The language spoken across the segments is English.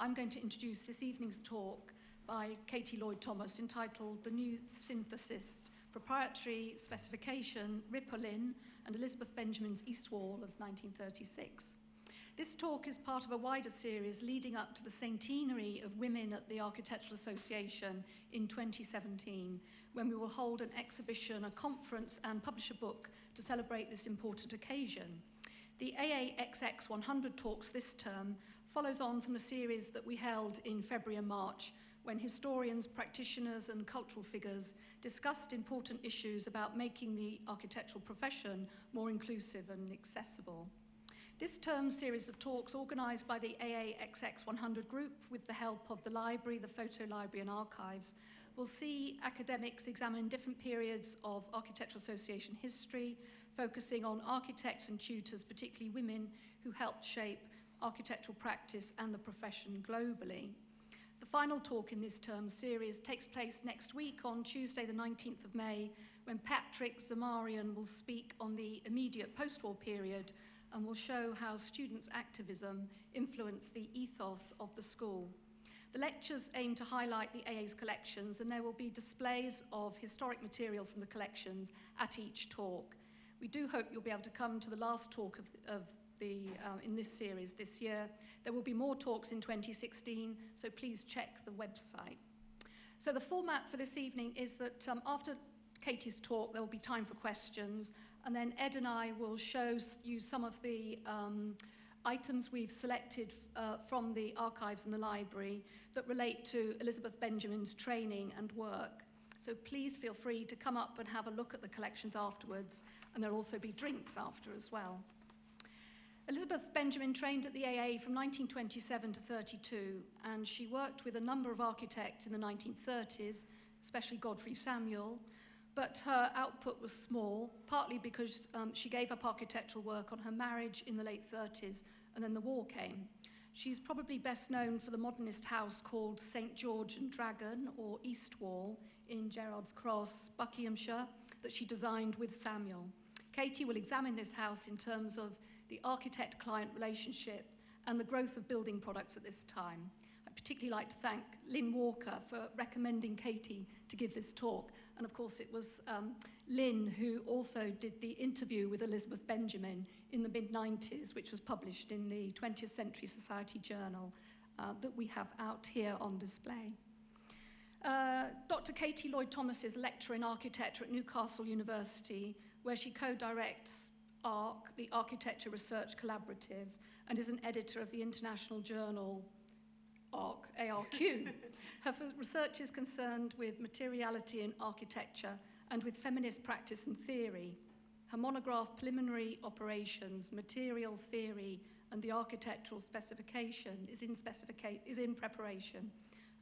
I'm going to introduce this evening's talk by Katie Lloyd-Thomas, entitled The New Synthesist, Proprietary, Specification, Ripolin, and Elizabeth Benjamin's East Wall of 1936. This talk is part of a wider series leading up to the centenary of women at the Architectural Association in 2017, when we will hold an exhibition, a conference, and publish a book to celebrate this important occasion. The AAXX 100 talks this term follows on from the series that we held in February and March, when historians, practitioners, and cultural figures discussed important issues about making the architectural profession more inclusive and accessible. This term's series of talks, organised by the AAXX 100 group with the help of the library, the photo library, and archives, will see academics examine different periods of Architectural Association history, focusing on architects and tutors, particularly women, who helped shape architectural practice and the profession globally. The final talk in this term's series takes place next week on Tuesday, the 19th of May, when Patrick Zamarian will speak on the immediate post-war period and will show how students' activism influenced the ethos of the school. The lectures aim to highlight the AA's collections, and there will be displays of historic material from the collections at each talk. We do hope you'll be able to come to the last talk in this series this year. There will be more talks in 2016, so please check the website. So the format for this evening is that after Katie's talk, there will be time for questions, and then Ed and I will show you some of the items we've selected from the archives and the library that relate to Elizabeth Benjamin's training and work. So please feel free to come up and have a look at the collections afterwards, and there'll also be drinks after as well. Elizabeth Benjamin trained at the AA from 1927 to 32, and she worked with a number of architects in the 1930s, especially Godfrey Samuel, but her output was small, partly because she gave up architectural work on her marriage in the late 30s, and then the war came. She's probably best known for the modernist house called St. George and Dragon, or East Wall, in Gerrards Cross, Buckinghamshire, that she designed with Samuel. Katie will examine this house in terms of the architect-client relationship and the growth of building products at this time. I'd particularly like to thank Lynn Walker for recommending Katie to give this talk. And of course, it was Lynn who also did the interview with Elizabeth Benjamin in the mid-90s, which was published in the 20th Century Society Journal that we have out here on display. Dr. Katie Lloyd-Thomas is a lecturer in architecture at Newcastle University, where she co-directs ARC, the Architecture Research Collaborative, and is an editor of the international journal ARC, ARQ. Her research is concerned with materiality in architecture and with feminist practice and theory. Her monograph, Preliminary Operations, Material Theory, and the Architectural Specification is in preparation,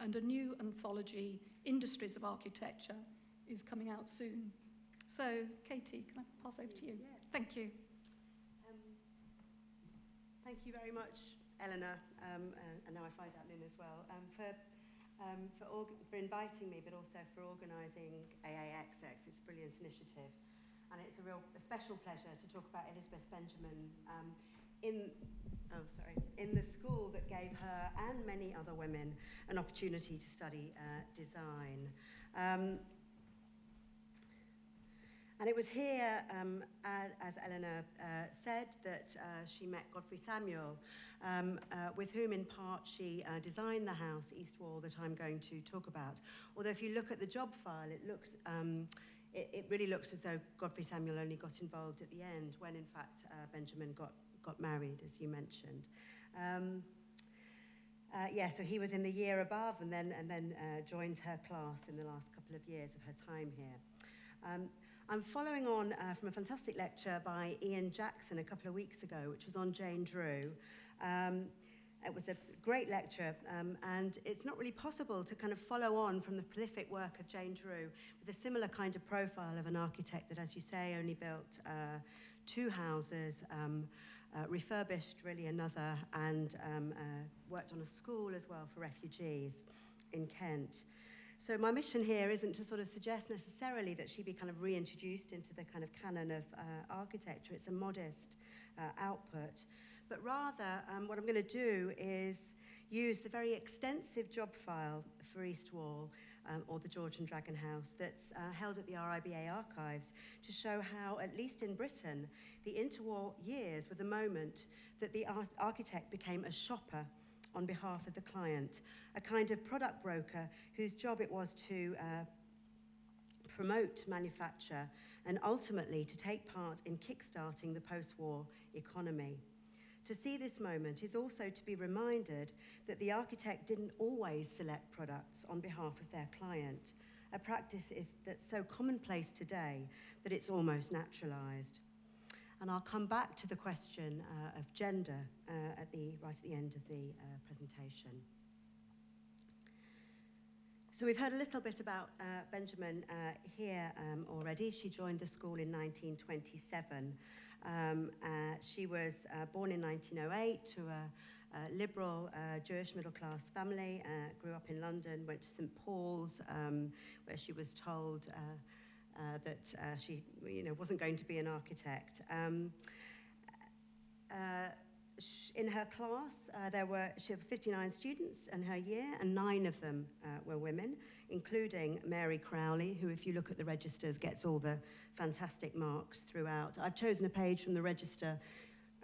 and a new anthology, Industries of Architecture, is coming out soon. So, Katie, can I pass over to you? Yeah. Thank you. Thank you very much, Eleanor, and now I find out Lynn as well, for inviting me, but also for organising AAXX. It's a brilliant initiative, and it's a special pleasure to talk about Elizabeth Benjamin in the school that gave her and many other women an opportunity to study design. And it was here, as Eleanor said, that she met Godfrey Samuel, with whom in part she designed the house, East Wall, that I'm going to talk about. Although if you look at the job file, it really looks as though Godfrey Samuel only got involved at the end, when in fact Benjamin got married, as you mentioned. So he was in the year above, and then joined her class in the last couple of years of her time here. I'm following on from a fantastic lecture by Ian Jackson a couple of weeks ago, which was on Jane Drew. It was a great lecture, and it's not really possible to kind of follow on from the prolific work of Jane Drew with a similar kind of profile of an architect that, as you say, only built 2 houses, refurbished really another, and worked on a school as well for refugees in Kent. So my mission here isn't to sort of suggest necessarily that she be kind of reintroduced into the kind of canon of architecture. It's a modest output. But rather, what I'm going to do is used the very extensive job file for East Wall, or the George and Dragon House, that's held at the RIBA archives to show how, at least in Britain, the interwar years were the moment that the architect became a shopper on behalf of the client, a kind of product broker whose job it was to promote manufacture and ultimately to take part in kickstarting the post-war economy. To see this moment is also to be reminded that the architect didn't always select products on behalf of their client, a practice that's so commonplace today that it's almost naturalized. And I'll come back to the question of gender right at the end of the presentation. So we've heard a little bit about Benjamin here already. She joined the school in 1927. She was born in 1908 to a liberal Jewish middle-class family, grew up in London, went to St. Paul's, where she was told that she wasn't going to be an architect. In her class, she had 59 students in her year, and 9 of them were women, including Mary Crowley, who, if you look at the registers, gets all the fantastic marks throughout. I've chosen a page from the register.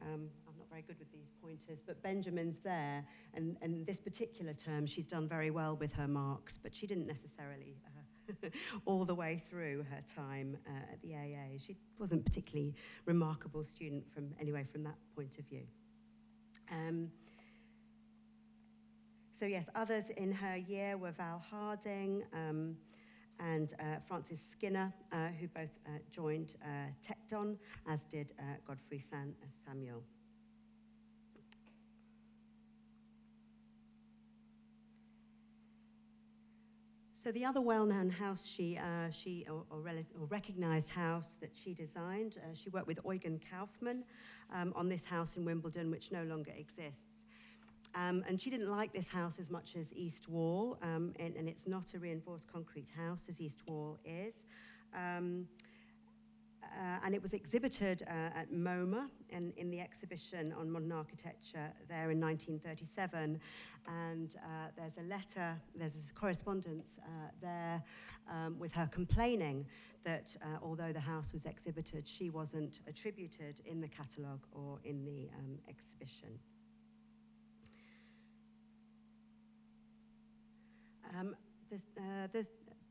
I'm not very good with these pointers, but Benjamin's there, and this particular term, she's done very well with her marks, but she didn't necessarily all the way through her time at the AA. She wasn't a particularly remarkable student from that point of view. So yes, others in her year were Val Harding and Francis Skinner, who both joined Tecton, as did Godfrey Samuel. So the other well-known house or recognized house that she designed, she worked with Eugen Kaufmann on this house in Wimbledon, which no longer exists. And she didn't like this house as much as East Wall, and it's not a reinforced concrete house as East Wall is. And it was exhibited at MoMA in the exhibition on modern architecture there in 1937. And there's a correspondence there with her complaining that although the house was exhibited, she wasn't attributed in the catalogue or in the exhibition.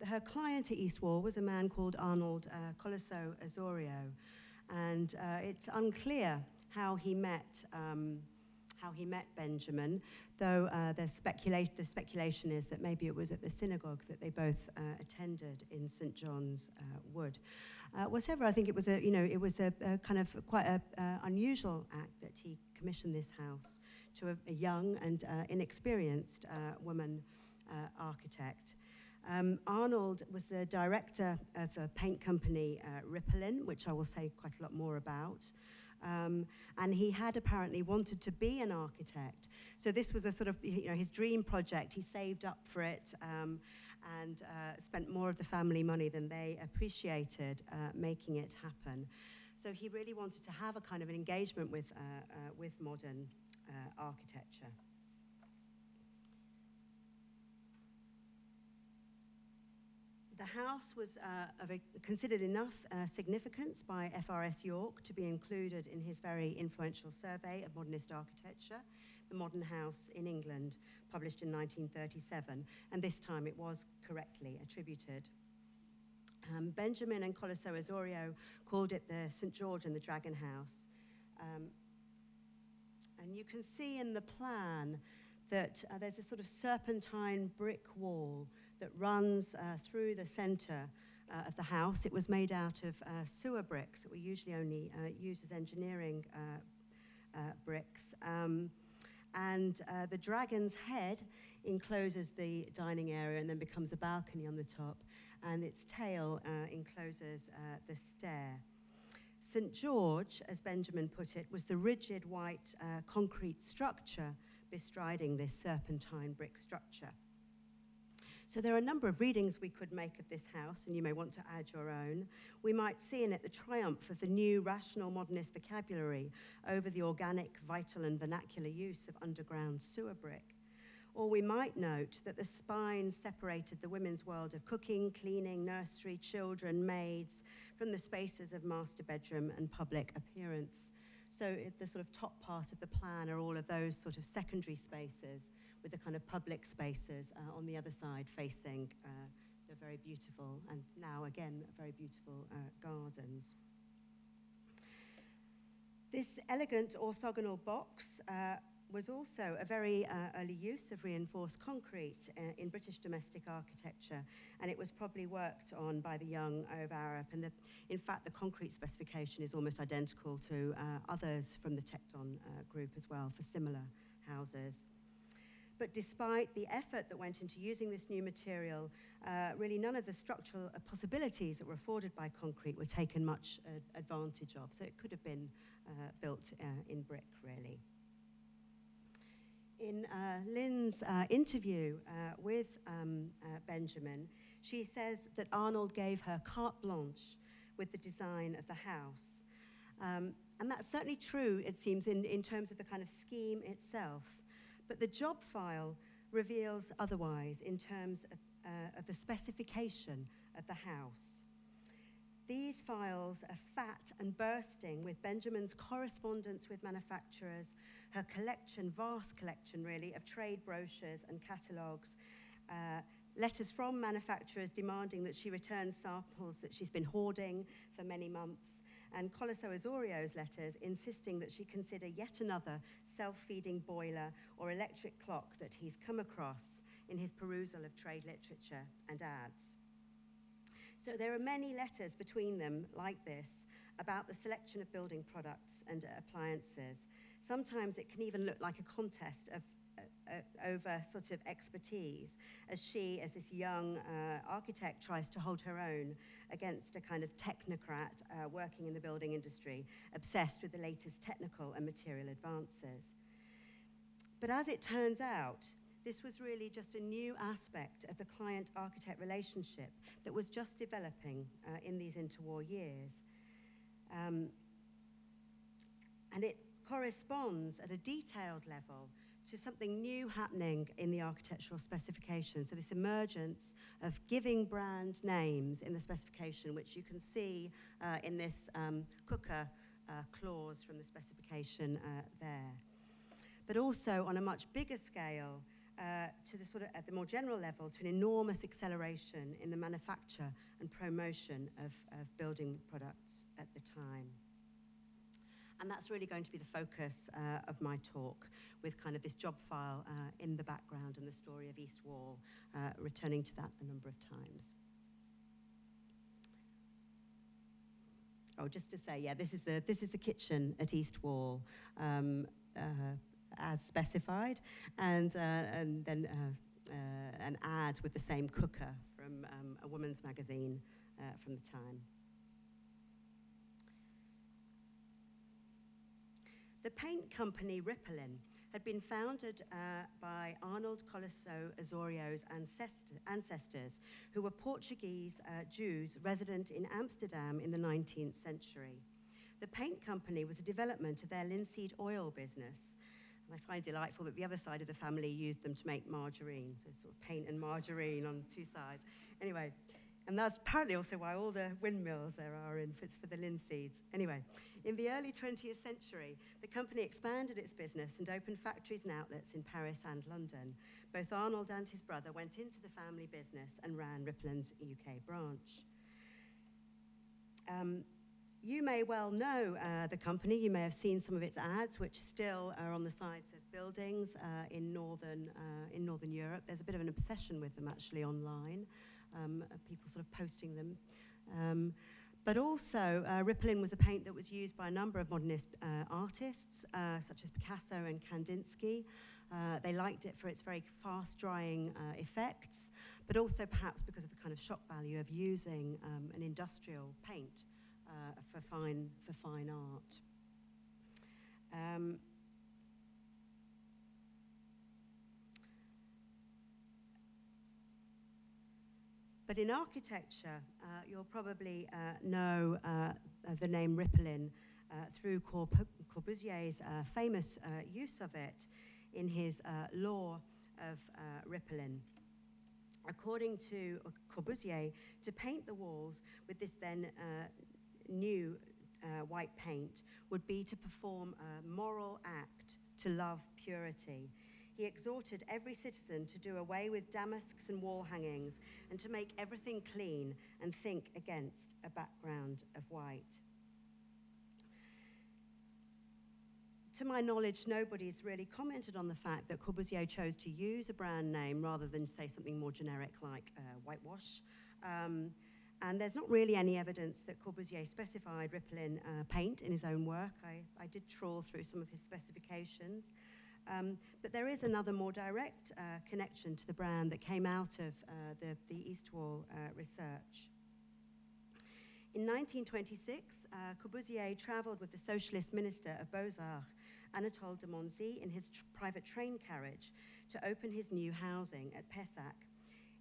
Her client at East Wall was a man called Arnold Colaço Osorio, and it's unclear how he met Benjamin, though the speculation is that maybe it was at the synagogue that they both attended in St. John's Wood. Whatever, I think it was a kind of quite a unusual act that he commissioned this house to a young and inexperienced woman architect. Arnold was the director of a paint company, Ripolin, which I will say quite a lot more about. And he had apparently wanted to be an architect. So this was a sort of, his dream project. He saved up for it and spent more of the family money than they appreciated making it happen. So he really wanted to have a kind of an engagement with modern architecture. The house was considered enough significance by F.R.S. Yorke to be included in his very influential survey of modernist architecture, The Modern House in England, published in 1937, and this time it was correctly attributed. Benjamin and Colaço Osorio called it the St. George and the Dragon House. And you can see in the plan that there's a sort of serpentine brick wall that runs through the center of the house. It was made out of sewer bricks that were usually only used as engineering bricks. And the dragon's head encloses the dining area and then becomes a balcony on the top, and its tail encloses the stair. St. George, as Benjamin put it, was the rigid white concrete structure bestriding this serpentine brick structure. So there are a number of readings we could make of this house, and you may want to add your own. We might see in it the triumph of the new rational modernist vocabulary over the organic, vital, and vernacular use of underground sewer brick. Or we might note that the spine separated the women's world of cooking, cleaning, nursery, children, maids, from the spaces of master bedroom and public appearance. So the sort of top part of the plan are all of those sort of secondary spaces with the kind of public spaces on the other side facing the very beautiful, and now again, very beautiful gardens. This elegant orthogonal box was also a very early use of reinforced concrete in British domestic architecture, and it was probably worked on by the young of Arup. And in fact, the concrete specification is almost identical to others from the Tecton group as well for similar houses. But despite the effort that went into using this new material, really none of the structural possibilities that were afforded by concrete were taken much advantage of. So it could have been built in brick, really. In Lynn's interview with Benjamin, she says that Arnold gave her carte blanche with the design of the house. And that's certainly true, it seems, in terms of the kind of scheme itself. But the job file reveals otherwise in terms of the specification of the house. These files are fat and bursting with Benjamin's correspondence with manufacturers, her collection, vast collection really, of trade brochures and catalogues, letters from manufacturers demanding that she return samples that she's been hoarding for many months, and Colaço Osorio's letters insisting that she consider yet another self-feeding boiler or electric clock that he's come across in his perusal of trade literature and ads. So there are many letters between them like this about the selection of building products and appliances. Sometimes it can even look like a contest of over sort of expertise, as she, as this young architect, tries to hold her own against a kind of technocrat working in the building industry, obsessed with the latest technical and material advances. But as it turns out, this was really just a new aspect of the client-architect relationship that was just developing in these interwar years. And it corresponds at a detailed level to something new happening in the architectural specification. So this emergence of giving brand names in the specification, which you can see in this cooker clause from the specification there. But also on a much bigger scale, to the sort of, at the more general level, to an enormous acceleration in the manufacture and promotion of building products at the time. And that's really going to be the focus of my talk, with kind of this job file in the background and the story of East Wall, returning to that a number of times. Oh, just to say, yeah, this is the kitchen at East Wall, as specified, and then an ad with the same cooker from a woman's magazine from the time. The paint company Ripolin had been founded by Arnold Colaço Osorio's ancestors, who were Portuguese Jews resident in Amsterdam in the 19th century. The paint company was a development of their linseed oil business. And I find delightful that the other side of the family used them to make margarine, so sort of paint and margarine on two sides. Anyway, and that's apparently also why all the windmills there are in, it's for the linseeds. Anyway, in the early 20th century, the company expanded its business and opened factories and outlets in Paris and London. Both Arnold and his brother went into the family business and ran Ripolin's UK branch. You may well know the company. You may have seen some of its ads, which still are on the sides of buildings in northern Europe. There's a bit of an obsession with them actually online, people sort of posting them. But also, Ripolin was a paint that was used by a number of modernist artists, such as Picasso and Kandinsky. They liked it for its very fast-drying effects, but also perhaps because of the kind of shock value of using an industrial paint for fine art. But in architecture, you'll probably know the name Ripolin through Corbusier's famous use of it in his law of Ripolin. According to Corbusier, to paint the walls with this then new white paint would be to perform a moral act to love purity. He exhorted every citizen to do away with damasks and wall hangings and to make everything clean and think against a background of white. To my knowledge, nobody's really commented on the fact that Corbusier chose to use a brand name rather than say something more generic like whitewash. And there's not really any evidence that Corbusier specified Ripolin paint in his own work. I did trawl through some of his specifications. But there is another more direct connection to the brand that came out of the East Wall research. In 1926, Corbusier travelled with the socialist minister of Beaux-Arts, Anatole de Monzy, in his private train carriage to open his new housing at Pessac.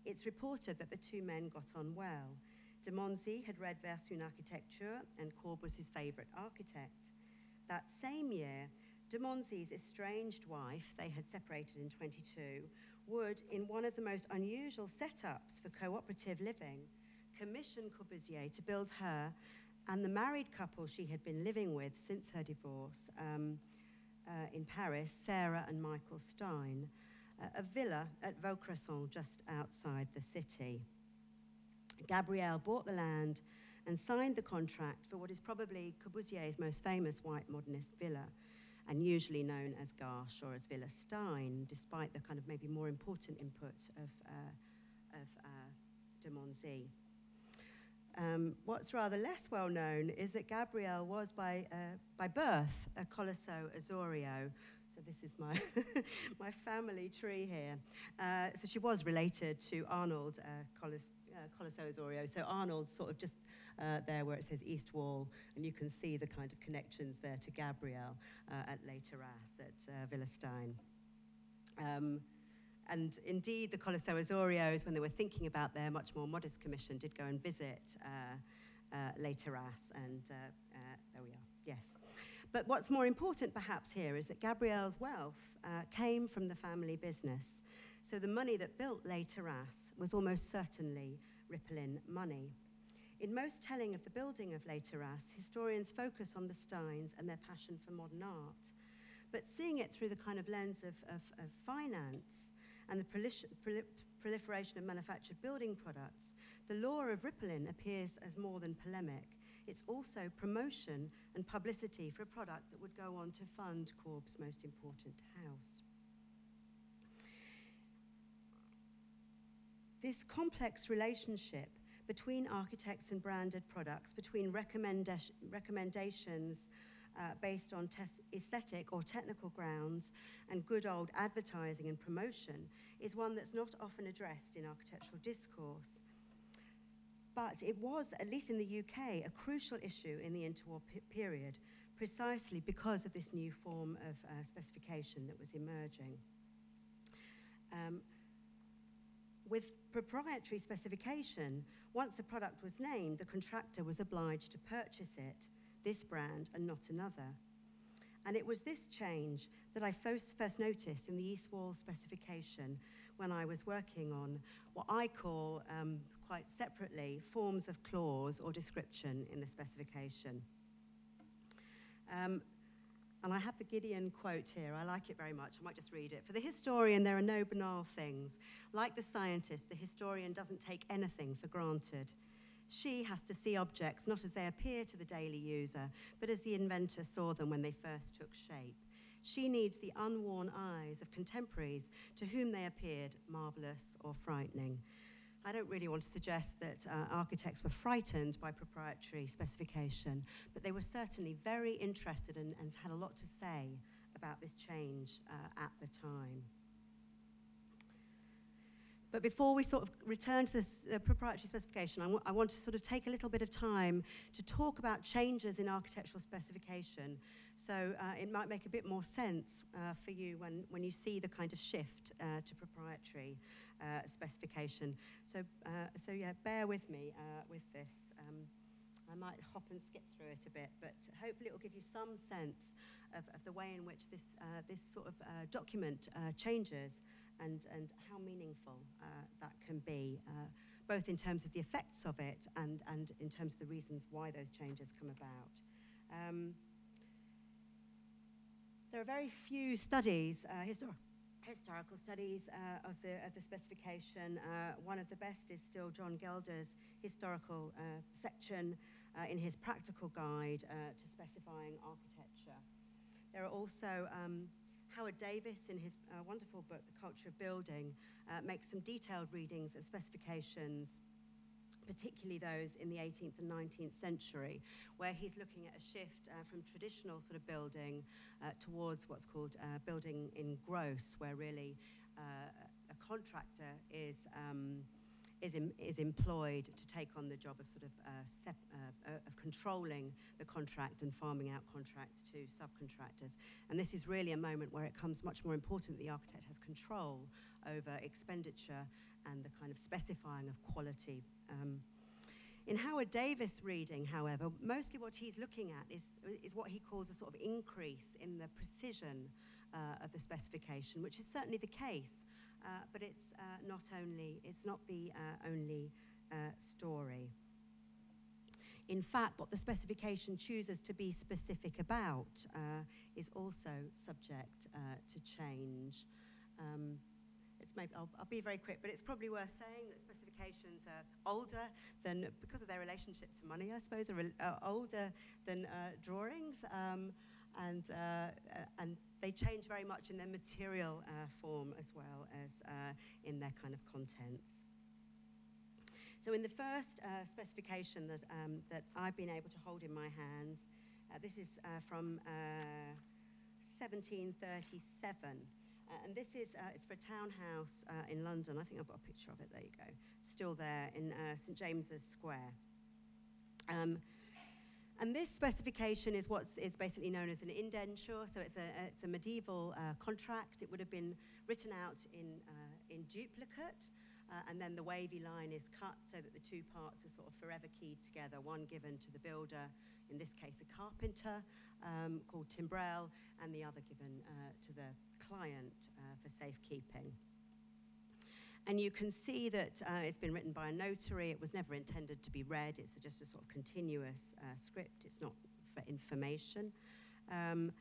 It's reported that the two men got on well. De Monzy had read Vers une architecture, and Corb was his favourite architect. That same year, de Monzy's estranged wife, they had separated in 22, would, in one of the most unusual setups for cooperative living, commission Corbusier to build her and the married couple she had been living with since her divorce in Paris, Sarah and Michael Stein, a villa at Vaucresson just outside the city. Gabrielle bought the land and signed the contract for what is probably Corbusier's most famous white modernist villa, and usually known as Garches or as Villa Stein, despite the kind of maybe more important input of de Monzy. What's rather less well known is that Gabrielle was by birth a Colaço Osorio. So this is my my family tree here. So she was related to Arnold Colaço Osorio. So Arnold's sort of just there where it says East Wall, and you can see the kind of connections there to Gabrielle at Les Terrasses at Villa Stein. And indeed, the Colaço Osorios, when they were thinking about their much more modest commission, did go and visit Les Terrasses, and there we are, yes. But what's more important perhaps here is that Gabrielle's wealth came from the family business. So the money that built Les Terrasses was almost certainly Ripolin money. In most telling of the building of Les Terrasses, historians focus on the Steins and their passion for modern art. But seeing it through the kind of lens of finance and the proliferation of manufactured building products, the law of Ripolin appears as more than polemic. It's also promotion and publicity for a product that would go on to fund Corb's most important house. This complex relationship between architects and branded products, between recommendations based on aesthetic or technical grounds and good old advertising and promotion, is one that's not often addressed in architectural discourse. But it was, at least in the UK, a crucial issue in the interwar period, precisely because of this new form of specification that was emerging. With proprietary specification, once a product was named, the contractor was obliged to purchase it, this brand and not another. And it was this change that I first noticed in the East Wall specification when I was working on what I call, quite separately, forms of clause or description in the specification. And I have the Gideon quote here. I like it very much. I might just read it. For the historian, there are no banal things. Like the scientist, the historian doesn't take anything for granted. She has to see objects not as they appear to the daily user, but as the inventor saw them when they first took shape. She needs the unworn eyes of contemporaries to whom they appeared marvelous or frightening. I don't really want to suggest that architects were frightened by proprietary specification, but they were certainly very interested and had a lot to say about this change at the time. But before we sort of return to this proprietary specification, I want to sort of take a little bit of time to talk about changes in architectural specification. So it might make a bit more sense for you when you see the kind of shift to proprietary specification. So yeah, bear with me with this. I might hop and skip through it a bit, but hopefully it will give you some sense of the way in which this sort of document changes and how meaningful that can be, both in terms of the effects of it and in terms of the reasons why those changes come about. There are very few studies, historical studies of the specification. One of the best is still John Gelder's historical section in his practical guide to specifying architecture. There are also Howard Davis, in his wonderful book, The Culture of Building, makes some detailed readings of specifications, particularly those in the 18th and 19th century, where he's looking at a shift from traditional sort of building towards what's called building in gross, where really a contractor is employed to take on the job of sort of controlling the contract and farming out contracts to subcontractors. And this is really a moment where it becomes much more important that the architect has control over expenditure and the kind of specifying of quality. In Howard Davis' reading, however, mostly what he's looking at is what he calls a sort of increase in the precision of the specification, which is certainly the case. But it's not the only story. In fact, what the specification chooses to be specific about is also subject to change. I'll be very quick, but it's probably worth saying that specifications are older than, because of their relationship to money, I suppose, are older than drawings. And they change very much in their material form as well as in their kind of contents. So in the first specification that I've been able to hold in my hands, this is from 1737. And this is, it's for a townhouse in London. I think I've got a picture of it, there you go. It's still there in St. James's Square. And this specification is what's basically known as an indenture. So it's a medieval contract. It would have been written out in duplicate, and then the wavy line is cut so that the two parts are sort of forever keyed together, one given to the builder, in this case a carpenter called timbrel, and the other given to the client for safekeeping. And you can see that it's been written by a notary. It was never intended to be read. It's just a sort of continuous script. It's not for information. And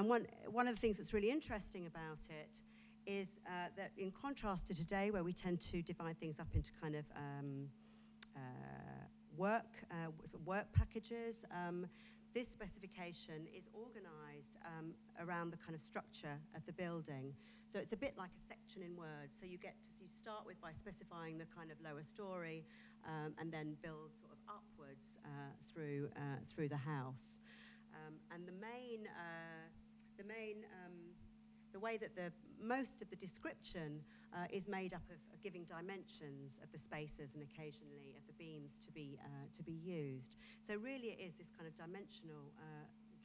one of the things that's really interesting about it is that in contrast to today, where we tend to divide things up into kind of work packages, this specification is organized around the kind of structure of the building. So it's a bit like a section in words. So you start by specifying the kind of lower story, and then build sort of upwards through the house. And the way that most of the description is made up of giving dimensions of the spaces and occasionally of the beams to be used. So really it is this kind of dimensional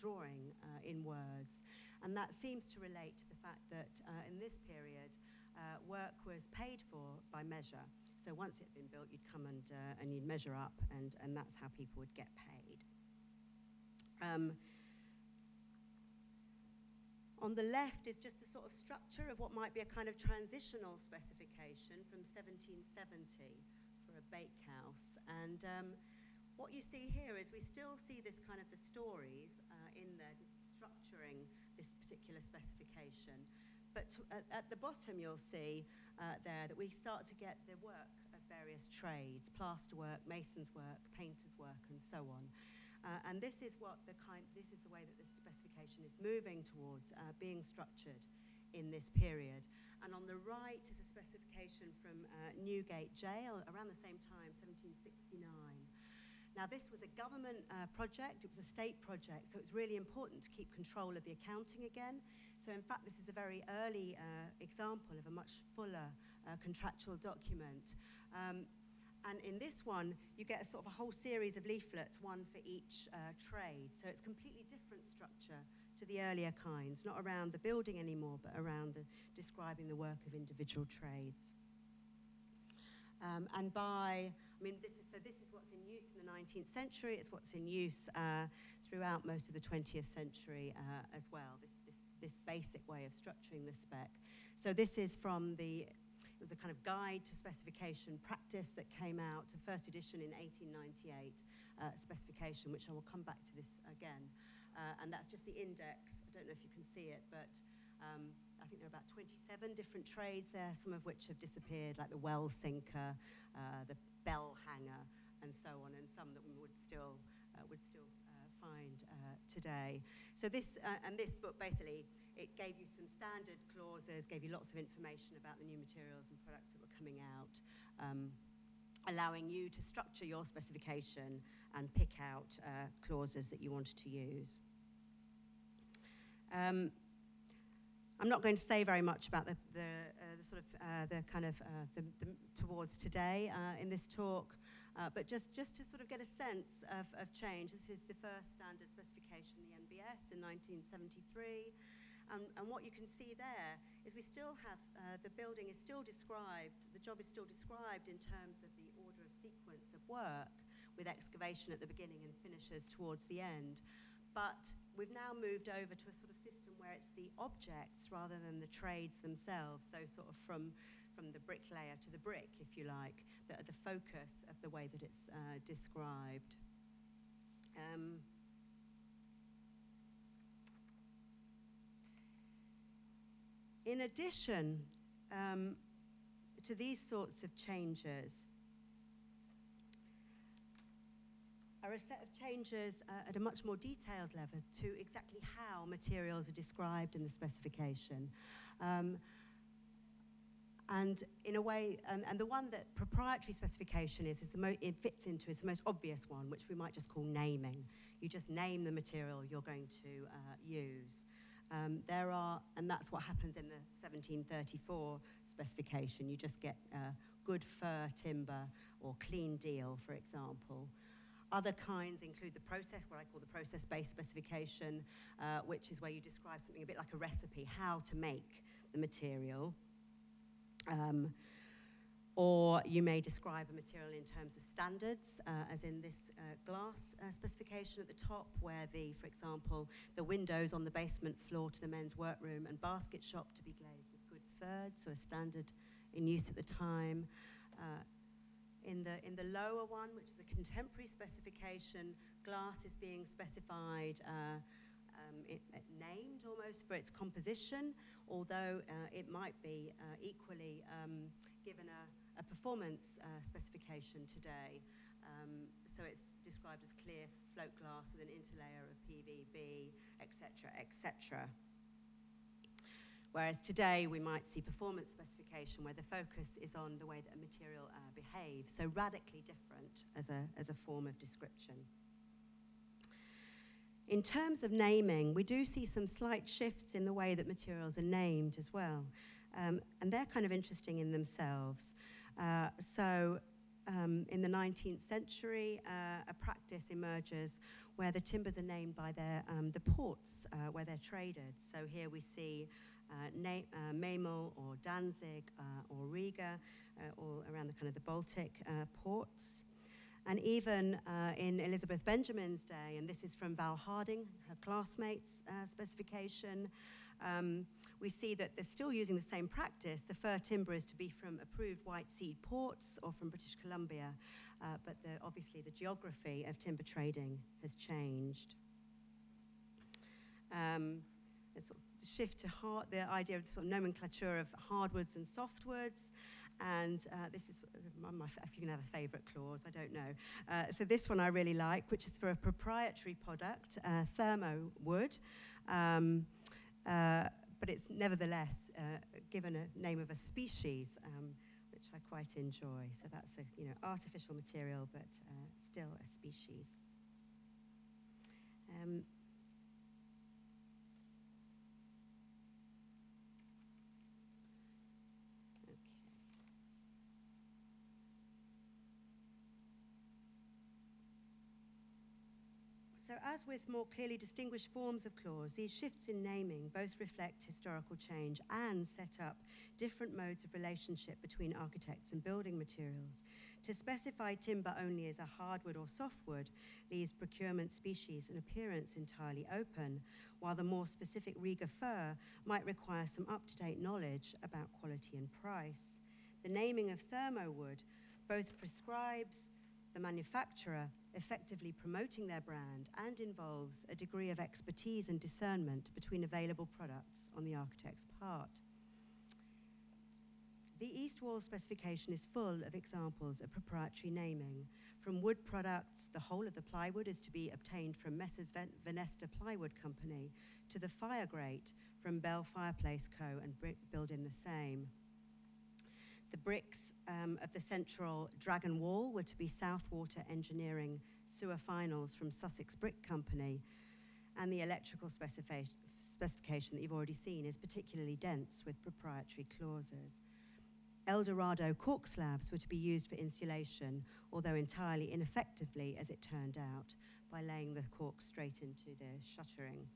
drawing in words. And that seems to relate to the fact that in this period, work was paid for by measure. So once it had been built, you'd come and you'd measure up, and that's how people would get paid. On the left is just the sort of structure of what might be a kind of transitional specification from 1770 for a bakehouse. And what you see here is we still see this kind of the stories in there structuring this particular specification. But at the bottom you'll see there that we start to get the work of various trades: plasterwork, mason's work, painter's work, and so on. And this is the way that this specification is moving towards being structured in this period. And on the right is a specification from Newgate Jail around the same time, 1769. Now this was a government project, it was a state project, so it's really important to keep control of the accounting again. So in fact this is a very early example of a much fuller contractual document. And in this one, you get a sort of a whole series of leaflets, one for each trade. So it's a completely different structure to the earlier kinds, not around the building anymore, but around describing the work of individual trades. This is what's in use in the 19th century. It's what's in use throughout most of the 20th century as well. This this basic way of structuring the spec. So this is from it was a kind of guide to specification practice that came out, the first edition in 1898, Specification, which I will come back to this again. And that's just the index. I don't know if you can see it, but I think there are about 27 different trades there, some of which have disappeared, like the well sinker, the bell hanger, and so on, and some that we would still find today. So this book basically, it gave you some standard clauses, gave you lots of information about the new materials and products that were coming out, allowing you to structure your specification and pick out clauses that you wanted to use. I'm not going to say very much about the towards today in this talk, but just to sort of get a sense of change. This is the first standard specification, the NBS, in 1973. And what you can see there is we still have, the building is still described, the job is still described in terms of the order of sequence of work, with excavation at the beginning and finishes towards the end. But we've now moved over to a sort of system where it's the objects rather than the trades themselves, so sort of from the bricklayer to the brick, if you like, that are the focus of the way that it's described. In addition to these sorts of changes, are a set of changes at a much more detailed level to exactly how materials are described in the specification. And in a way, and the one that proprietary specification is it fits into, is the most obvious one, which we might just call naming. You just name the material you're going to use. And that's what happens in the 1734 specification. You just get good fir timber or clean deal, for example. Other kinds include the process, what I call the process-based specification, which is where you describe something a bit like a recipe, how to make the material. Or you may describe a material in terms of standards, as in this glass specification at the top, where for example, the windows on the basement floor to the men's workroom and basket shop to be glazed with good thirds, so a standard in use at the time. In the lower one, which is a contemporary specification, glass is being specified, named almost for its composition, although it might be equally given a performance specification today. So it's described as clear float glass with an interlayer of PVB, etc., etc. Whereas today we might see performance specification where the focus is on the way that a material behaves, so radically different as a form of description. In terms of naming, we do see some slight shifts in the way that materials are named as well, and they're kind of interesting in themselves. In the 19th century, a practice emerges where the timbers are named by the ports where they're traded. So here we see Memel or Danzig or Riga, all around the kind of the Baltic ports. And even in Elizabeth Benjamin's day, and this is from Val Harding, her classmates' specification, we see that they're still using the same practice. The fir timber is to be from approved white seed ports or from British Columbia, but obviously the geography of timber trading has changed. A sort of shift to the idea of the sort of nomenclature of hardwoods and softwoods, and this is, if you can have a favourite clause, I don't know. So this one I really like, which is for a proprietary product, thermo wood, but it's nevertheless given a name of a species, which I quite enjoy. So that's a artificial material, but still a species. So as with more clearly distinguished forms of clause, these shifts in naming both reflect historical change and set up different modes of relationship between architects and building materials. To specify timber only as a hardwood or softwood leaves procurement species and appearance entirely open, while the more specific Riga fir might require some up-to-date knowledge about quality and price. The naming of thermowood both prescribes the manufacturer effectively promoting their brand and involves a degree of expertise and discernment between available products on the architect's part. The east wall specification is full of examples of proprietary naming. From wood products, the whole of the plywood is to be obtained from Messrs. Venesta Plywood Company, to the fire grate from Bell Fireplace Co. and Brick Building the Same. The bricks of the central Dragon Wall were to be Southwater Engineering sewer finals from Sussex Brick Company, and the electrical specification that you've already seen is particularly dense with proprietary clauses. Eldorado cork slabs were to be used for insulation, although entirely ineffectively, as it turned out, by laying the cork straight into the shuttering.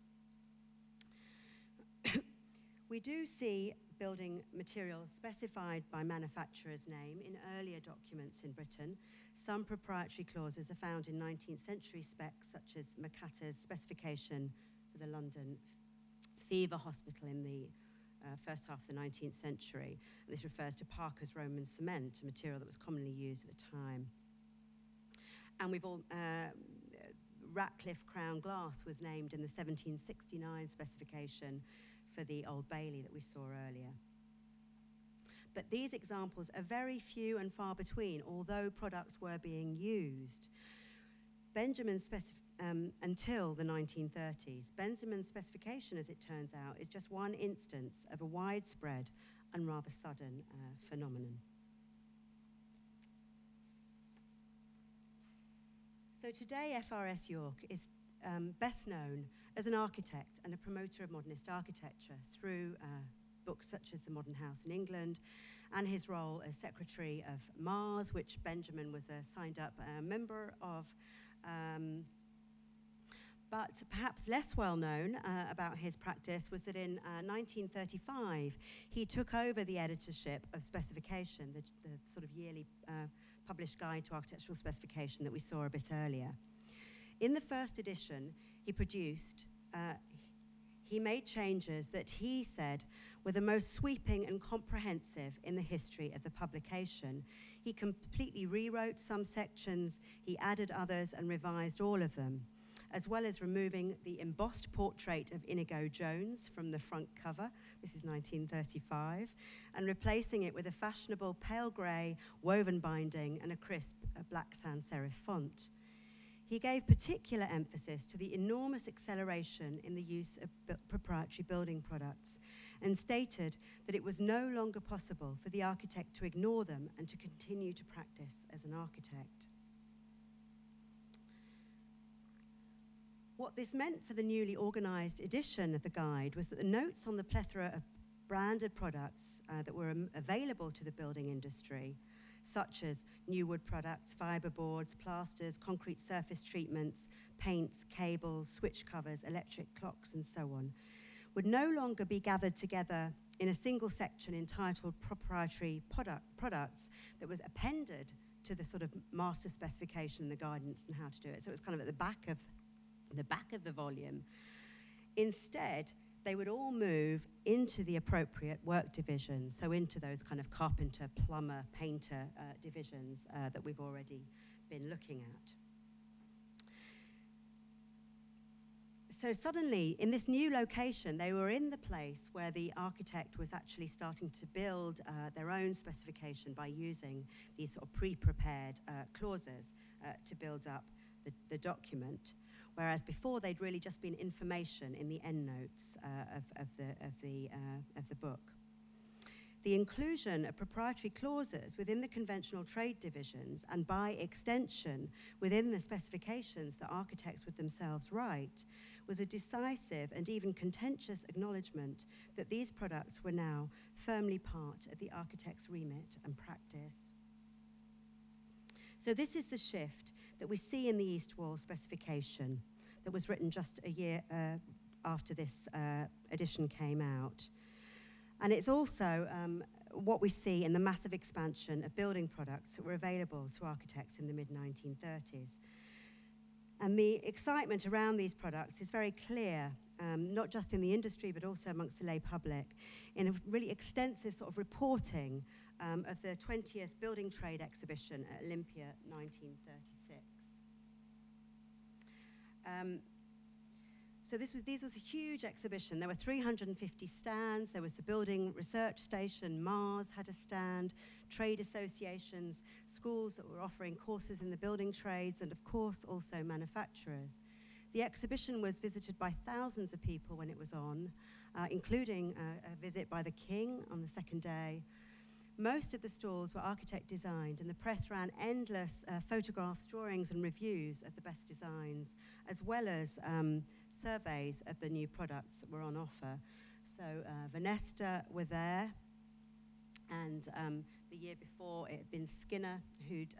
We do see building materials specified by manufacturer's name in earlier documents in Britain. Some proprietary clauses are found in 19th century specs, such as Makata's specification for the London Fever Hospital in the first half of the 19th century. This refers to Parker's Roman cement, a material that was commonly used at the time. And we've all, Ratcliffe Crown Glass was named in the 1769 specification for the Old Bailey that we saw earlier. But these examples are very few and far between, although products were being used. Until the 1930s, Benjamin's specification, as it turns out, is just one instance of a widespread and rather sudden phenomenon. So today, F.R.S. Yorke is best known as an architect and a promoter of modernist architecture through books such as The Modern House in England and his role as secretary of Mars, which Benjamin was a signed-up member of. But perhaps less well known about his practice was that in 1935, he took over the editorship of Specification, the sort of yearly published guide to architectural specification that we saw a bit earlier. In the first edition he made changes that he said were the most sweeping and comprehensive in the history of the publication. He completely rewrote some sections, he added others and revised all of them, as well as removing the embossed portrait of Inigo Jones from the front cover, this is 1935, and replacing it with a fashionable pale grey woven binding and a crisp black sans serif font. He gave particular emphasis to the enormous acceleration in the use of proprietary building products and stated that it was no longer possible for the architect to ignore them and to continue to practice as an architect. What this meant for the newly organised edition of the guide was that the notes on the plethora of branded products that were available to the building industry, such as new wood products, fibre boards, plasters, concrete surface treatments, paints, cables, switch covers, electric clocks, and so on, would no longer be gathered together in a single section entitled Proprietary Products that was appended to the sort of master specification, the guidance, and how to do it. So it was kind of at the back of the volume. Instead, they would all move into the appropriate work divisions, so into those kind of carpenter, plumber, painter divisions that we've already been looking at. So suddenly, in this new location, they were in the place where the architect was actually starting to build their own specification by using these sort of pre-prepared clauses to build up the document. Whereas before they'd really just been information in the endnotes of the book. The inclusion of proprietary clauses within the conventional trade divisions and by extension within the specifications that architects would themselves write was a decisive and even contentious acknowledgement that these products were now firmly part of the architect's remit and practice. So this is the shift that we see in the East Wall specification. that was written just a year after this edition came out. And it's also what we see in the massive expansion of building products that were available to architects in the mid-1930s. And the excitement around these products is very clear, not just in the industry, but also amongst the lay public, in a really extensive sort of reporting of the 20th Building Trade Exhibition at Olympia 1936. So this was a huge exhibition. There were 350 stands. There was the Building Research Station. Mars had a stand. Trade associations, schools that were offering courses in the building trades, and of course also manufacturers. The exhibition was visited by thousands of people when it was on, including a visit by the King on the second day. Most of the stalls were architect designed, and the press ran endless photographs, drawings, and reviews of the best designs, as well as surveys of the new products that were on offer. So Venesta were there, and the year before it had been Skinner, who'd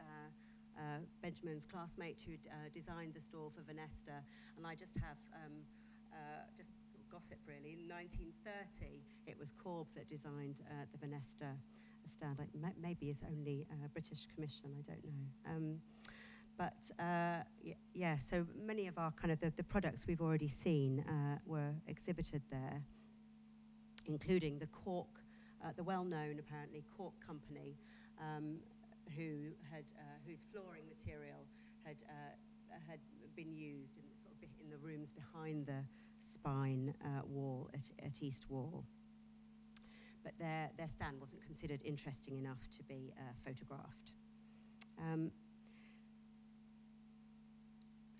Benjamin's classmate, who'd designed the stall for Venesta. And I just have just sort of gossip really. In 1930, it was Corb that designed the Venesta stand. Maybe it's only British Commission, I don't know. Yeah, so many of our kind of the products we've already seen were exhibited there, including the Cork, the well-known apparently Cork company, whose flooring material had been used in sort of in the rooms behind the spine wall at East Wall. But their stand wasn't considered interesting enough to be photographed.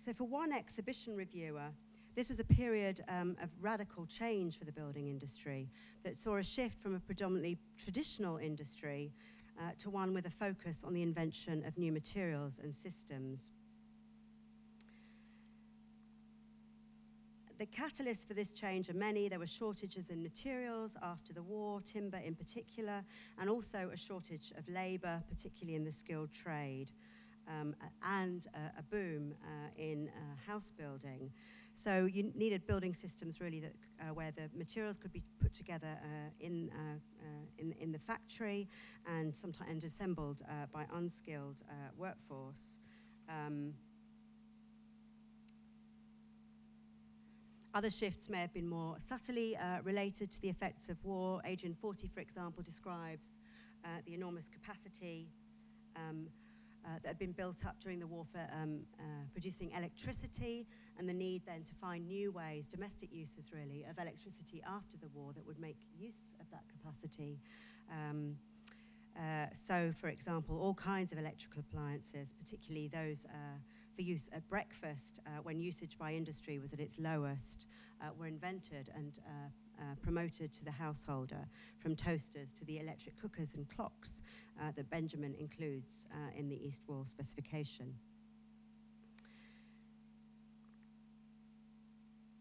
So for one exhibition reviewer, this was a period of radical change for the building industry that saw a shift from a predominantly traditional industry to one with a focus on the invention of new materials and systems. The catalysts for this change are many. There were shortages in materials after the war, timber in particular, and also a shortage of labor, particularly in the skilled trade, and a boom in house building. So you needed building systems really that where the materials could be put together in the factory and sometimes assembled by unskilled workforce. Other shifts may have been more subtly related to the effects of war. Adrian Forty, for example, describes the enormous capacity that had been built up during the war for producing electricity, and the need then to find new ways, domestic uses really, of electricity after the war that would make use of that capacity. So, for example, all kinds of electrical appliances, particularly those for use at breakfast when usage by industry was at its lowest, were invented and promoted to the householder, from toasters to the electric cookers and clocks that Benjamin includes in the East Wall specification.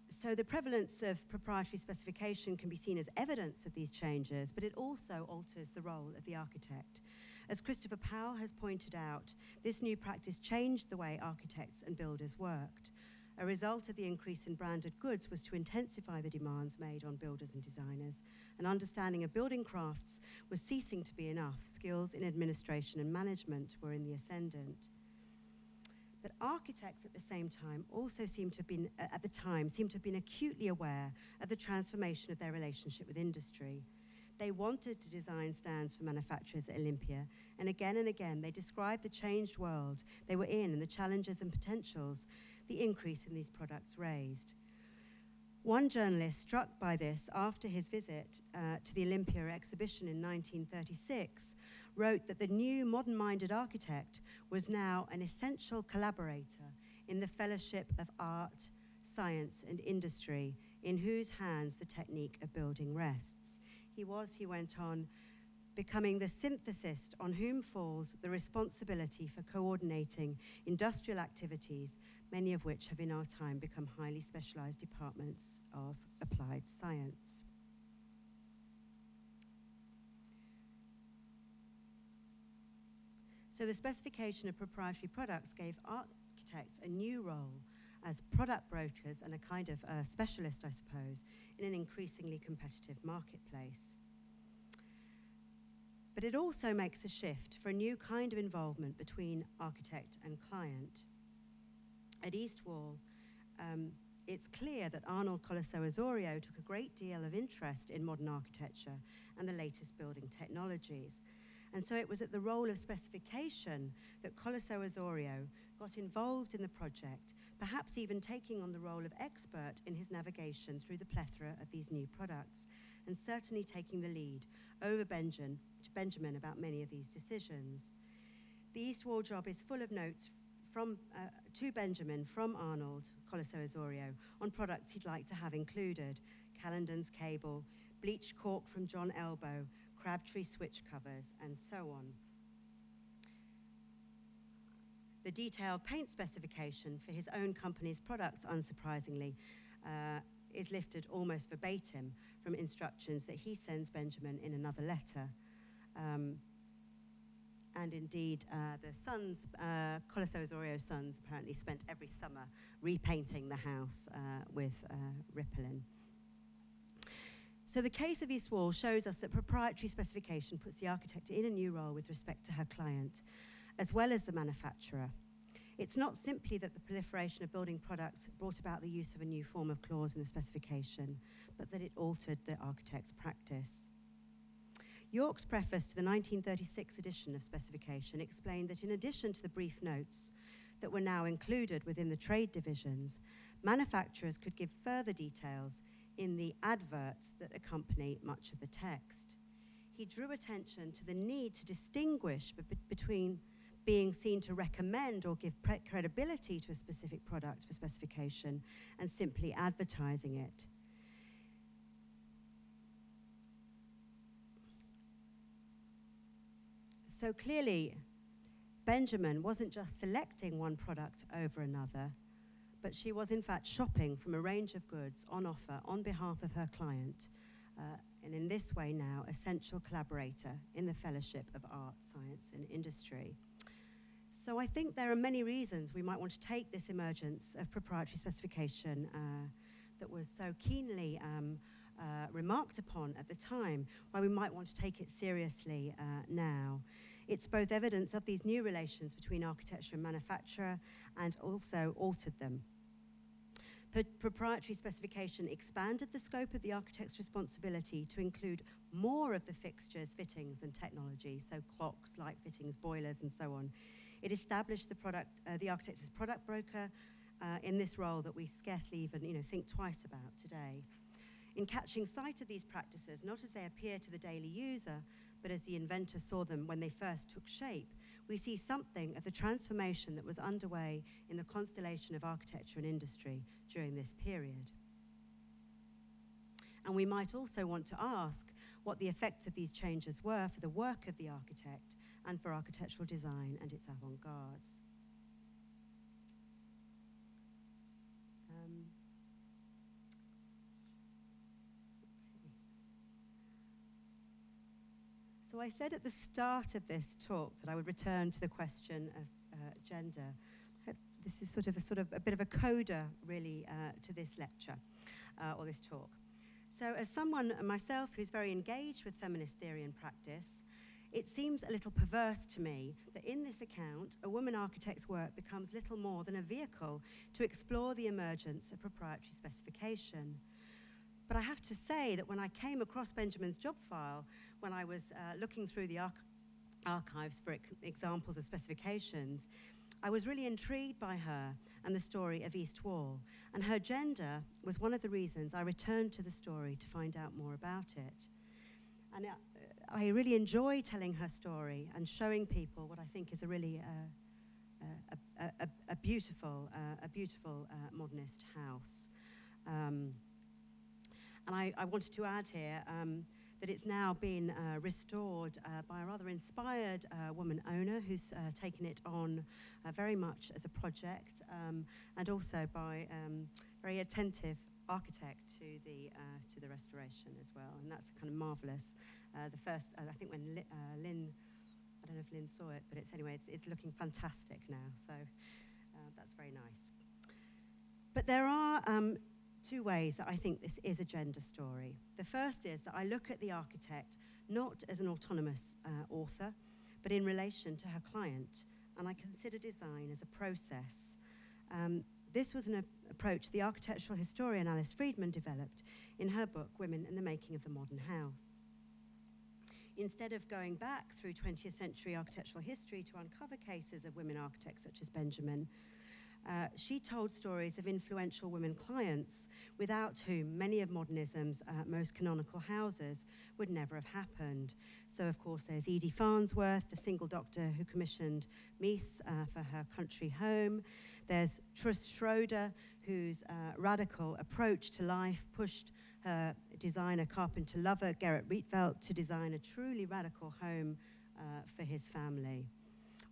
So the prevalence of proprietary specification can be seen as evidence of these changes, but it also alters the role of the architect. As Christopher Powell has pointed out, this new practice changed the way architects and builders worked. A result of the increase in branded goods was to intensify the demands made on builders and designers. An understanding of building crafts was ceasing to be enough. Skills in administration and management were in the ascendant. But architects at the same time also seemed to have been acutely aware of the transformation of their relationship with industry. They wanted to design stands for manufacturers at Olympia, and again they described the changed world they were in and the challenges and potentials the increase in these products raised. One journalist, struck by this after his visit to the Olympia exhibition in 1936, wrote that the new modern-minded architect was now an essential collaborator in the fellowship of art, science, and industry, in whose hands the technique of building rests. He went on, becoming the synthesist on whom falls the responsibility for coordinating industrial activities, many of which have in our time become highly specialized departments of applied science. So the specification of proprietary products gave architects a new role as product brokers and a kind of specialist, I suppose, in an increasingly competitive marketplace. But it also makes a shift for a new kind of involvement between architect and client. At East Wall, it's clear that Arnold Colaço Osorio took a great deal of interest in modern architecture and the latest building technologies. And so it was at the role of specification that Colaço Osorio got involved in the project, perhaps even taking on the role of expert in his navigation through the plethora of these new products, and certainly taking the lead over Benjamin about many of these decisions. The East Wall job is full of notes to Benjamin from Arnold Colaço Osorio on products he'd like to have included: Callandon's cable, bleached cork from John Elbow, Crabtree switch covers, and so on. The detailed paint specification for his own company's products, unsurprisingly, is lifted almost verbatim from instructions that he sends Benjamin in another letter. And indeed, the sons, Colaço Osorio's sons, apparently spent every summer repainting the house with Ripolin. So the case of East Wall shows us that proprietary specification puts the architect in a new role with respect to her client, as well as the manufacturer. It's not simply that the proliferation of building products brought about the use of a new form of clause in the specification, but that it altered the architect's practice. Yorke's preface to the 1936 edition of Specification explained that in addition to the brief notes that were now included within the trade divisions, manufacturers could give further details in the adverts that accompany much of the text. He drew attention to the need to distinguish between being seen to recommend or give credibility to a specific product for specification and simply advertising it. So clearly, Benjamin wasn't just selecting one product over another, but she was in fact shopping from a range of goods on offer on behalf of her client, and in this way now, essential collaborator in the fellowship of art, science, and industry. So I think there are many reasons we might want to take this emergence of proprietary specification that was so keenly remarked upon at the time, why we might want to take it seriously now. It's both evidence of these new relations between architecture and manufacture, and also altered them. Proprietary specification expanded the scope of the architect's responsibility to include more of the fixtures, fittings, and technology, so clocks, light fittings, boilers, and so on. It established the architect as product broker in this role that we scarcely even think twice about today. In catching sight of these practices, not as they appear to the daily user, but as the inventor saw them when they first took shape, we see something of the transformation that was underway in the constellation of architecture and industry during this period. And we might also want to ask what the effects of these changes were for the work of the architect and for architectural design and its avant-gardes. So I said at the start of this talk that I would return to the question of gender. This is sort of a bit of a coda, really, to this lecture or this talk. So as someone myself who's very engaged with feminist theory and practice, it seems a little perverse to me that in this account, a woman architect's work becomes little more than a vehicle to explore the emergence of proprietary specification. But I have to say that when I came across Benjamin's job file, when I was looking through the archives for examples of specifications, I was really intrigued by her and the story of East Wall. And her gender was one of the reasons I returned to the story to find out more about it. And I really enjoy telling her story and showing people what I think is a really a beautiful modernist house. And I wanted to add here that it's now been restored by a rather inspired woman owner who's taken it on very much as a project, and also by very attentive architect to the restoration as well. And that's kind of marvelous. The first, I think when Lynn, I don't know if Lynn saw it, but it's looking fantastic now. So that's very nice. But there are two ways that I think this is a gender story. The first is that I look at the architect not as an autonomous author, but in relation to her client, and I consider design as a process. This was an approach the architectural historian Alice Friedman developed in her book, Women and the Making of the Modern House. Instead of going back through 20th century architectural history to uncover cases of women architects such as Benjamin, she told stories of influential women clients without whom many of modernism's most canonical houses would never have happened. So, of course, there's Edie Farnsworth, the single doctor who commissioned Mies for her country home. There's Truss Schroeder, whose radical approach to life pushed her designer carpenter lover, Gerrit Rietveld, to design a truly radical home for his family.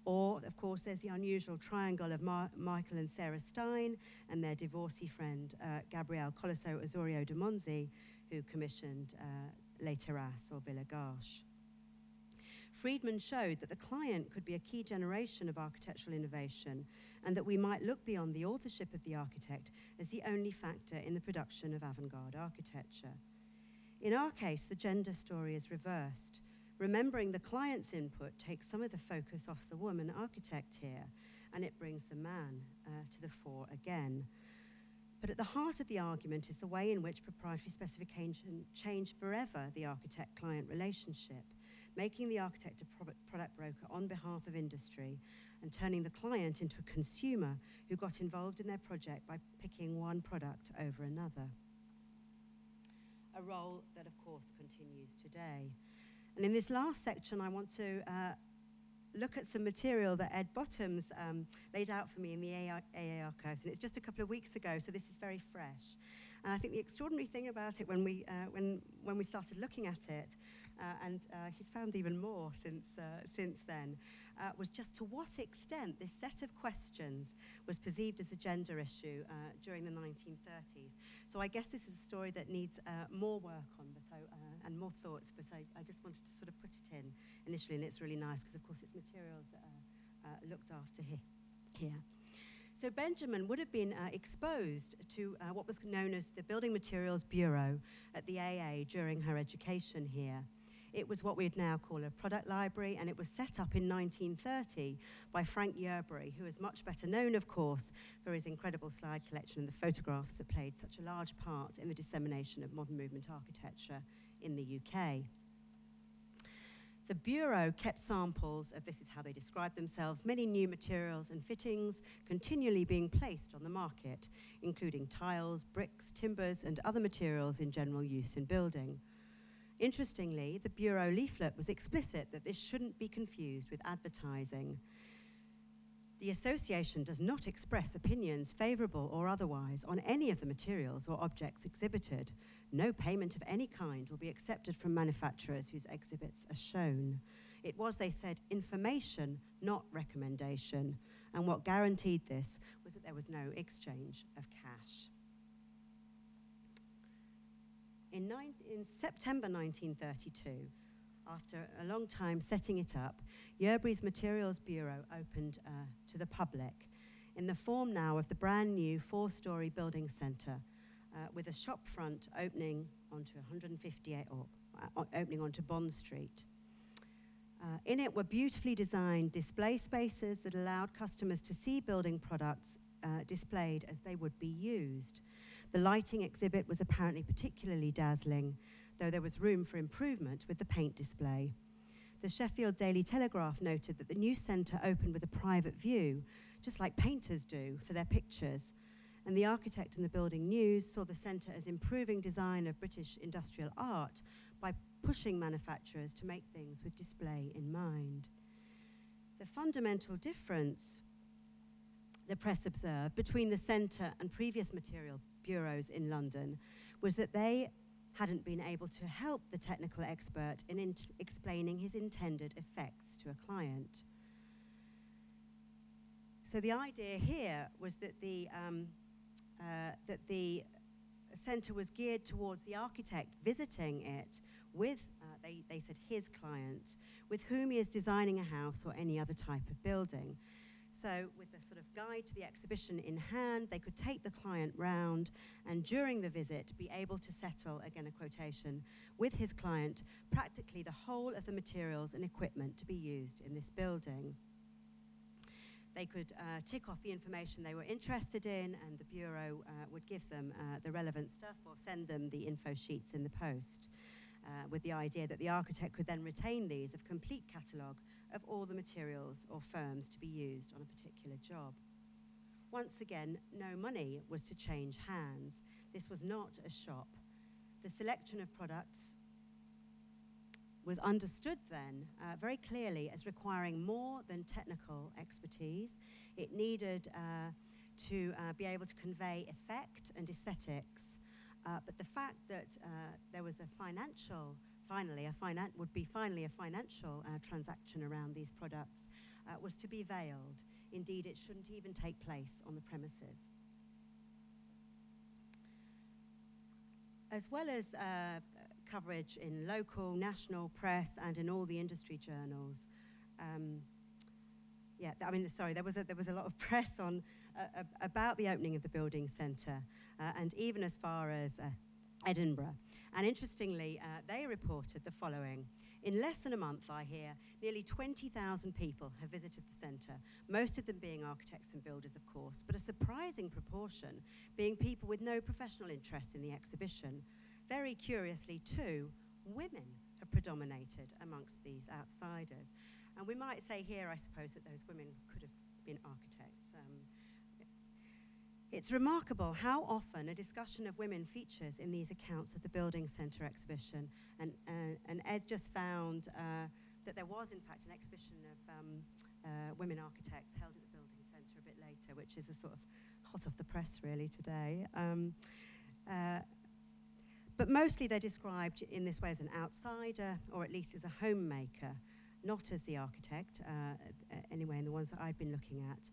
Or, of course, there's the unusual triangle of Michael and Sarah Stein and their divorcee friend, Gabriel Colaço Osorio de Monzi, who commissioned Les Terrasses or Villa Garches. Friedman showed that the client could be a key generation of architectural innovation and that we might look beyond the authorship of the architect as the only factor in the production of avant-garde architecture. In our case, the gender story is reversed. Remembering the client's input takes some of the focus off the woman architect here, and it brings the man to the fore again. But at the heart of the argument is the way in which proprietary specification changed forever the architect-client relationship, making the architect a product broker on behalf of industry and turning the client into a consumer who got involved in their project by picking one product over another. A role that, of course, continues today. And in this last section, I want to look at some material that Ed Bottoms laid out for me in the AA archives. And it's just a couple of weeks ago, so this is very fresh. And I think the extraordinary thing about it when we started looking at it, and he's found even more since then, was just to what extent this set of questions was perceived as a gender issue during the 1930s. So I guess this is a story that needs more work on, and more thoughts, but I just wanted to sort of put it in initially, and it's really nice because, of course, it's materials that are looked after here. So Benjamin would have been exposed to what was known as the Building Materials Bureau at the AA during her education here. It was what we'd now call a product library, and it was set up in 1930 by Frank Yerbury, who is much better known, of course, for his incredible slide collection and the photographs that played such a large part in the dissemination of modern movement architecture in the UK. The Bureau kept samples of, this is how they described themselves, many new materials and fittings continually being placed on the market, including tiles, bricks, timbers, and other materials in general use in building. Interestingly, the Bureau leaflet was explicit that this shouldn't be confused with advertising. The association does not express opinions, favourable or otherwise, on any of the materials or objects exhibited. No payment of any kind will be accepted from manufacturers whose exhibits are shown. It was, they said, information, not recommendation. And what guaranteed this was that there was no exchange of cash. In September 1932, after a long time setting it up, Yerbury's Materials Bureau opened to the public in the form now of the brand new 4-story building centre with a shop front opening onto 158 or opening onto Bond Street. In it were beautifully designed display spaces that allowed customers to see building products displayed as they would be used. The lighting exhibit was apparently particularly dazzling, though there was room for improvement with the paint display. The Sheffield Daily Telegraph noted that the new centre opened with a private view, just like painters do for their pictures. And the Architect and the Building News saw the centre as improving design of British industrial art by pushing manufacturers to make things with display in mind. The fundamental difference, the press observed, between the centre and previous material bureaus in London was that they hadn't been able to help the technical expert in explaining his intended effects to a client. So the idea here was that the centre was geared towards the architect visiting it with, they said, his client, with whom he is designing a house or any other type of building. So with the sort of guide to the exhibition in hand, they could take the client round and during the visit be able to settle, again a quotation, with his client practically the whole of the materials and equipment to be used in this building. They could tick off the information they were interested in, and the Bureau would give them the relevant stuff or send them the info sheets in the post, with the idea that the architect could then retain these of complete catalogue of all the materials or firms to be used on a particular job. Once again, no money was to change hands. This was not a shop. The selection of products was understood then very clearly as requiring more than technical expertise. It needed to be able to convey effect and aesthetics, but the fact that there was a financial, would be finally a financial transaction around these products was to be veiled. Indeed, it shouldn't even take place on the premises. As well as coverage in local, national press and in all the industry journals. There was a lot of press on about the opening of the building centre, and even as far as Edinburgh. And interestingly, they reported the following. In less than a month, I hear, nearly 20,000 people have visited the centre, most of them being architects and builders, of course, but a surprising proportion being people with no professional interest in the exhibition. Very curiously, too, women have predominated amongst these outsiders. And we might say here, I suppose, that those women could have been architects. It's remarkable how often a discussion of women features in these accounts of the Building Centre exhibition. And Ed just found that there was, in fact, an exhibition of women architects held at the Building Centre a bit later, which is a sort of hot off the press, really, today. But mostly they're described in this way as an outsider, or at least as a homemaker, not as the architect, anyway, in the ones that I've been looking at.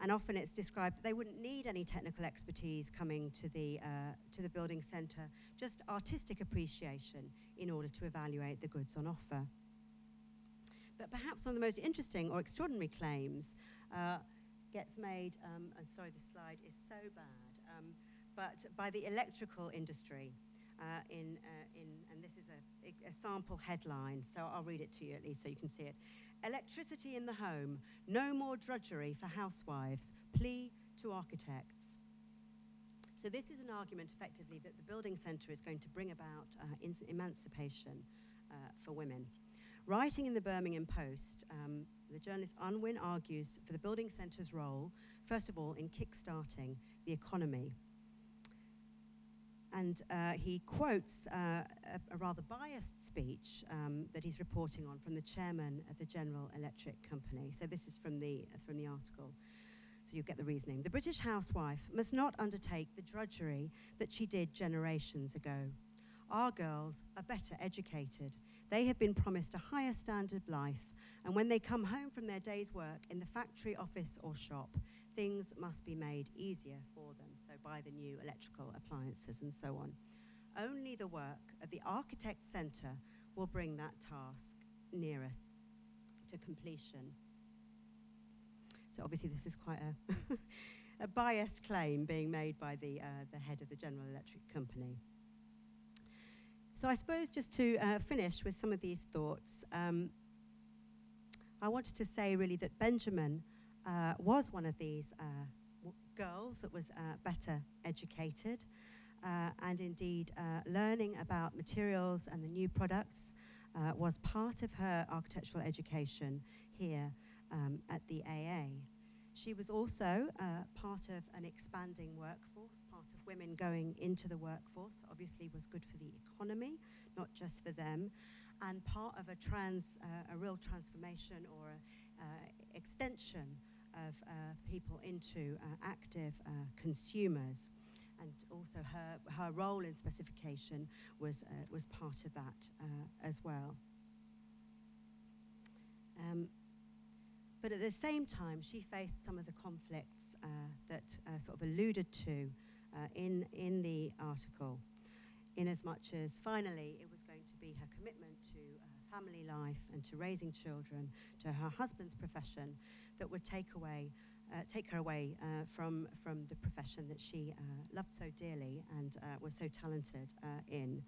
And often it's described that they wouldn't need any technical expertise coming to the building centre, just artistic appreciation in order to evaluate the goods on offer. But perhaps one of the most interesting or extraordinary claims gets made, and sorry, this slide is so bad, but by the electrical industry. And this is a sample headline, so I'll read it to you at least so you can see it. Electricity in the home, no more drudgery for housewives, plea to architects. So this is an argument effectively that the building centre is going to bring about emancipation for women. Writing in the Birmingham Post, the journalist Unwin argues for the building centre's role, first of all, in kick-starting the economy. And he quotes a rather biased speech that he's reporting on from the chairman of the General Electric Company. So this is from the article. So you get the reasoning. The British housewife must not undertake the drudgery that she did generations ago. Our girls are better educated. They have been promised a higher standard of life, and when they come home from their day's work in the factory, office, or shop, things must be made easier for them, so by the new electrical appliances and so on. Only the work at the Architect's Centre will bring that task nearer to completion. So obviously this is quite a biased claim being made by the head of the General Electric Company. So I suppose just to finish with some of these thoughts, I wanted to say really that Benjamin was one of these girls that was better educated, and indeed learning about materials and the new products was part of her architectural education here at the AA. She was also part of an expanding workforce, part of women going into the workforce, obviously was good for the economy, not just for them, and part of a real transformation or extension of people into active consumers. And also her role in specification was part of that as well. But at the same time, she faced some of the conflicts that sort of alluded to in the article, in as much as finally it was going to be her commitment to family life and to raising children, to her husband's profession, that would take her away from the profession that she loved so dearly and was so talented in.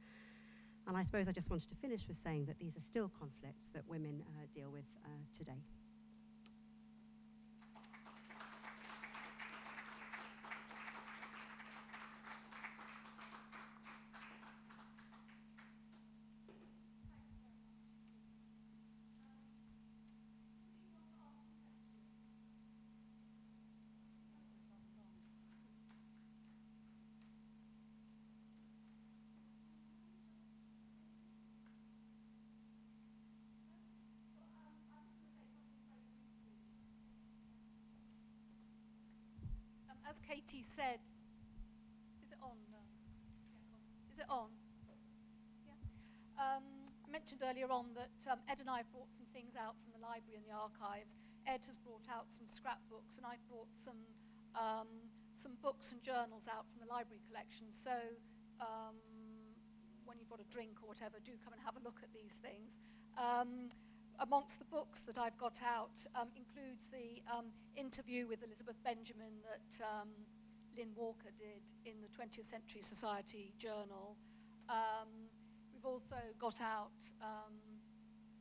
And I suppose I just wanted to finish with saying that these are still conflicts that women deal with today. As Katie said, is it on? Is it on? Yeah. I mentioned earlier on that Ed and I have brought some things out from the library and the archives. Ed has brought out some scrapbooks, and I've brought some books and journals out from the library collection. So when you've got a drink or whatever, do come and have a look at these things. Amongst the books that I've got out includes the interview with Elizabeth Benjamin that Lynn Walker did in the 20th Century Society Journal. We've also got out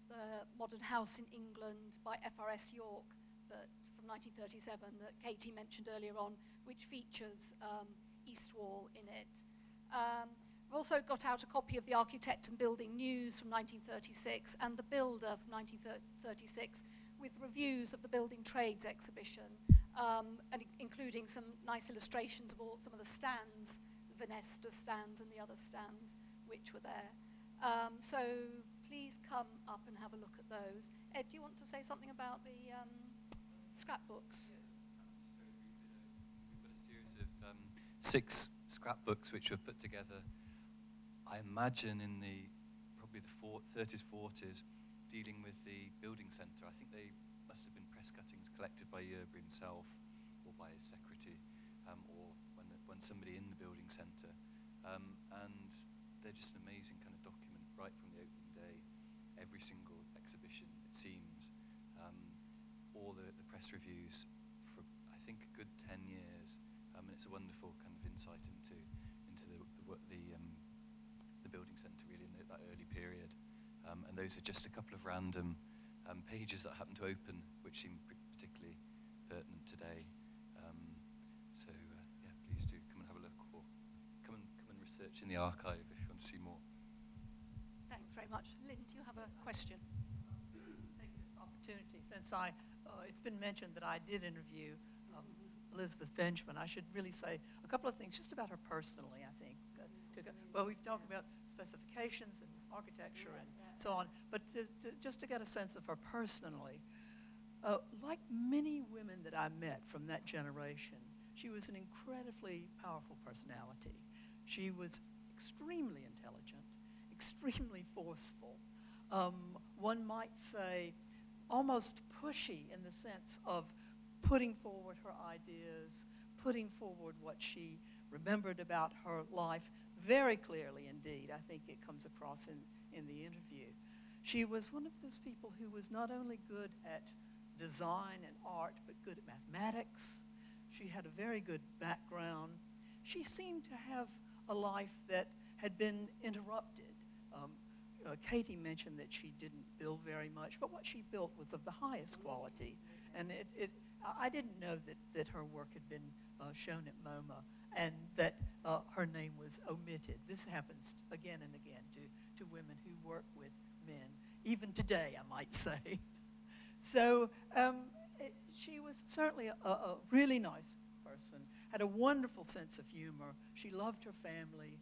the Modern House in England by F.R.S. Yorke from 1937 that Katie mentioned earlier on, which features East Wall in it. We've also got out a copy of the Architect and Building News from 1936 and The Builder from 1936 with reviews of the Building Trades exhibition, and including some nice illustrations of some of the stands, the Venesta stands and the other stands which were there. So please come up and have a look at those. Ed, do you want to say something about the scrapbooks? We've got a series of 6 scrapbooks which were put together, I imagine, in probably the 30s, 40s, dealing with the building centre. I think they must have been press cuttings collected by Yorke himself or by his secretary, or when somebody in the building centre. And they're just an amazing kind of document right from the opening day. Every single exhibition, it seems. All the press reviews for, I think, a good 10 years. And it's a wonderful kind of insight into the building centre, really, in that early period. And those are just a couple of random pages that happen to open, which seem particularly pertinent today. Yeah, please do come and have a look, or come and research in the archive if you want to see more. Thanks very much. Lynn, do you have a question? Take this opportunity, since it's been mentioned that I did interview Elizabeth Benjamin. I should really say a couple of things just about her personally, I think. Well, we've talked about specifications and architecture and so on, but just to get a sense of her personally, like many women that I met from that generation, she was an incredibly powerful personality. She was extremely intelligent, extremely forceful. One might say almost pushy in the sense of putting forward her ideas, putting forward what she remembered about her life very clearly indeed. I think it comes across in the interview. She was one of those people who was not only good at design and art, but good at mathematics. She had a very good background. She seemed to have a life that had been interrupted. Katie mentioned that she didn't build very much, but what she built was of the highest quality. And I didn't know that her work had been shown at MoMA and that her name was omitted. This happens again and again to women who work with men, even today, I might say. So she was certainly a really nice person, had a wonderful sense of humor. She loved her family.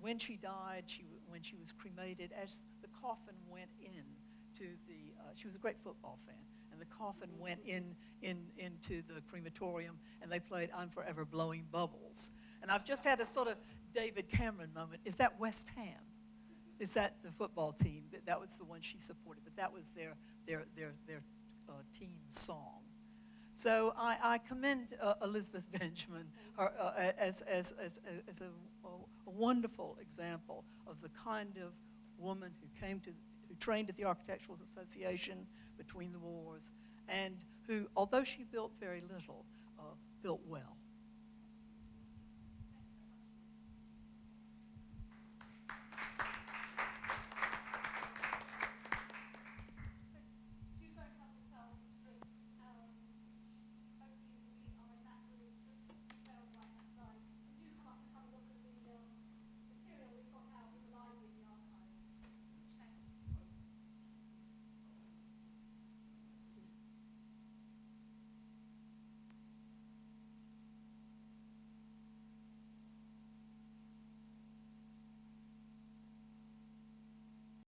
When she died, when she was cremated, as the coffin went into she was a great football fan, and the coffin went into the crematorium, and they played "I'm Forever Blowing Bubbles." And I've just had a sort of David Cameron moment. Is that West Ham? Is that the football team? That was the one she supported, but that was their team song. So I commend Elizabeth Benjamin as a wonderful example of the kind of woman who trained at the Architectural Association between the wars, and who, although she built very little, built well.